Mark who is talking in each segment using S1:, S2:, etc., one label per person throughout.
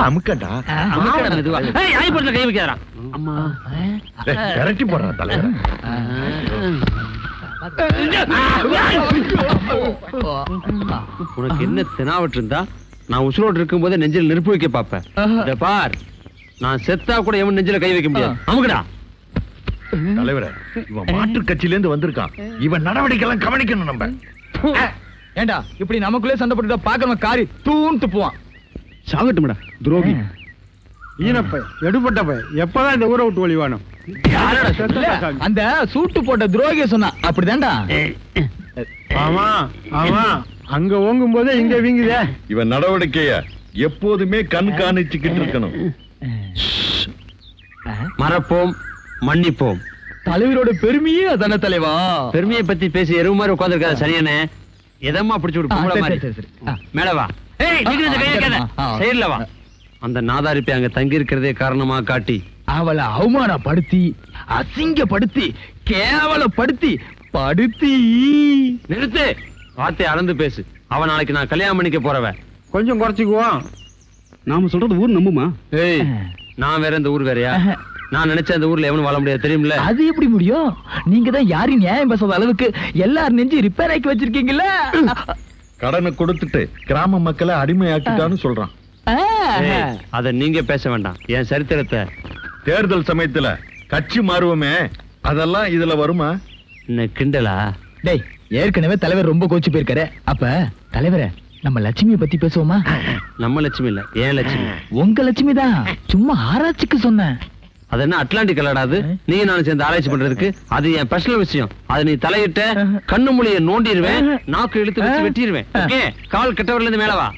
S1: அமுக்கடா
S2: கை வைக்கிறான். அம்மா
S1: விரட்டி போடுறான் தலைவர்.
S2: உனக்கு என்ன தெனாவட்டு இருந்தா நான் உசுரோடு இருக்கும் போதே நெஞ்சில் நெருப்பு வைக்க பாப்பேன். பார், நான் செத்தா கூட எவன் நெஞ்சில கை வைக்க முடியாது. அமுக்கடா.
S1: தலைவர, இவன் மாற்று கட்சியில இருந்து வந்திருக்கான். இவன் நடவடிக்கை எல்லாம் கவனிக்கணும். நம்ம
S3: ஏண்டா இப்படி நமக்குள்ளே சண்டை போட்டுட்டா பாக்கணும் காரி தூண்டு போவான்.
S4: சாகட்டும்டா துரோகி. ஈனப்ப எடுபட்ட பய எப்பதான் இந்த ஊரை விட்டு ஒளிவானோ.
S3: அந்த சூட்டு போட்ட துரோகிய சொன்னா அப்படிதான்டா.
S4: ஆமா ஆமா, அங்க ஓங்கும் போதே இங்க வீங்குதே.
S1: இவன் நடவடிக்கைய எப்போதுமே கண்காணிச்சுக்கிட்டு இருக்கணும்.
S2: மறப்போம், மன்னிப்போம்.
S3: தலைவரோட பெருமையே அதான தலைவா.
S2: பெருமையை பத்தி பேசி எருவு மாதிரி உட்கார்ந்திருக்காத சரியானே. எதமா பிடிச்சு விடு. மேல வா. சைடுல வா. அந்த நாதாரிப்பை அங்க தங்கி இருக்கிறதே காரணமா காட்டி
S3: அவளை அவமானப்படுத்தி அசிங்கப்படுத்தி கேவலப்படுத்தி படுத்தி.
S2: நிறுத்து. வார்த்தை அளந்து பேசு. அவன் நாளைக்கு நான் கல்யாணம் பண்ணிக்க போறவன்.
S4: கொஞ்சம் குறைச்சிக்குவோம். நாம சொல்றது ஊர் நம்புமா?
S2: ஏய், நான் வேற இந்த ஊர் வேறையா? நான் நினைச்ச அந்த ஊர்ல எவனும் வாழ முடியாது தெரியுமில்ல.
S3: அது எப்படி முடியும்? நீங்க தான் யாரையும் நியாயம் பேசாத அளவுக்கு எல்லாரும் நெஞ்சு ரிப்பேர் ஆக்கி வச்சிருக்கீங்கல்ல.
S1: கடனை கொடுத்துட்டு கிராம மக்களை அடிமையாக்கிட்டான்னு சொல்றான்.
S2: அத நீங்க பேச வேண்டாம். என் சரித்திரத்தை
S1: தேர்தல் சமயத்துல கட்சி மாறுவோமே, அதெல்லாம் இதுல வருமா?
S2: என்ன கிண்டலா?
S3: டேய், ஏற்கனவே தலைவர் ரொம்ப கோச்சு போயிருக்காரு. அப்ப தலைவரே, நம்ம லட்சுமியை பத்தி பேசுவோமா?
S2: நம்ம லட்சுமி இல்ல, ஏன் லட்சுமி.
S3: உங்க லட்சுமி தான். சும்மா ஆராய்ச்சிக்கு சொன்னேன்.
S2: அது என்ன அட்லாண்டிக் கலடாது? நீங்க நானும் சேர்ந்து ஆராய்ச்சி பண்றதுக்கு? அது என் பர்சனல் விஷயம். அது நீ தலையிட்ட கண்ணு மொழியை நோண்டிடுவேன், நாக்கு இழுத்து வச்சு வெட்டிடுவேன். கால் கெட்டவர்ல இருந்து மேல வா.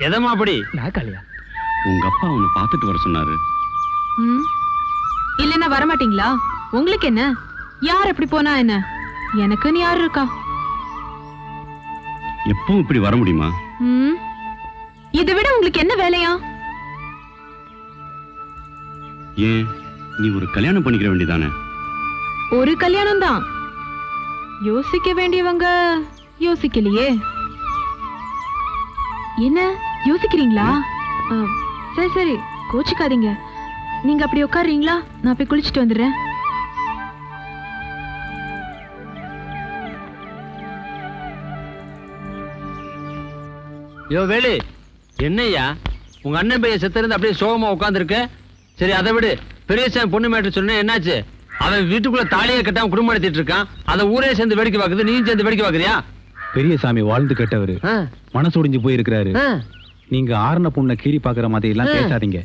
S2: எதமா அப்படி?
S3: நாக்காலியா?
S4: உங்க அப்பா உன்னை பாத்துட்டு வர சொன்னாரு.
S5: இல்லன்னா வரமாட்டீங்களா? உங்களுக்கு என்ன? யார் எப்படி போனா என்ன? எனக்குன்னு யார் இருக்கா?
S4: எப்பவும் இப்படி வர முடியுமா?
S5: இதை விட உங்களுக்கு என்ன வேலையா?
S4: ஏன் நீ ஒரு கல்யாணம் பண்ணிக்கிற வேண்டியதானே?
S5: ஒரு கல்யாணம் தான். யோசிக்க வேண்டியவங்க யோசிக்கலையே. என்ன யோசிக்கிறீங்களா? சரி சரி, கோச்சிக்காதீங்க. நீங்க அப்படி உட்காருறீங்களா? நான் போய் குளிச்சுட்டு வந்துடுறேன்.
S2: யோ வேலு, என்னய்யா உங்க அண்ணன் பையன் செத்து இருந்து அப்படியே சோகமா உட்கார்ந்துருக்க? சரி அதை விடு. பெரியசாமி பொண்ணு மேட்டர் சொன்ன என்னாச்சு? அவன் வீட்டுக்குள்ள தாலியை கட்டாம குடும்பம் நடத்திட்டு இருக்கான். அதை ஊரே சேர்ந்து வேடிக்கை பாக்குது, நீயும் சேர்ந்து வேடிக்கை பாக்குறியா?
S6: பெரியசாமி வாழ்ந்து கேட்டவரு, மனசு ஒடிஞ்சு போயிருக்கிறாரு. நீங்க ஆரண பொண்ணை கீறி பாக்குற மாதிரி எல்லாம் பேசாதீங்க.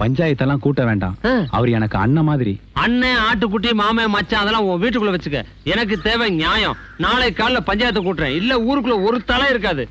S6: பஞ்சாயத்தெல்லாம் கூட்ட வேண்டாம். அவர் எனக்கு அண்ணன் மாதிரி.
S2: அண்ணன், ஆட்டுக்குட்டி, மாமன், மச்சான் அதெல்லாம் உன் வீட்டுக்குள்ள வச்சுக்க. எனக்கு தேவை நியாயம். நாளை காலைல பஞ்சாயத்தை கூட்டுறேன். இல்ல ஊருக்குள்ள ஒரு தலை இருக்காது.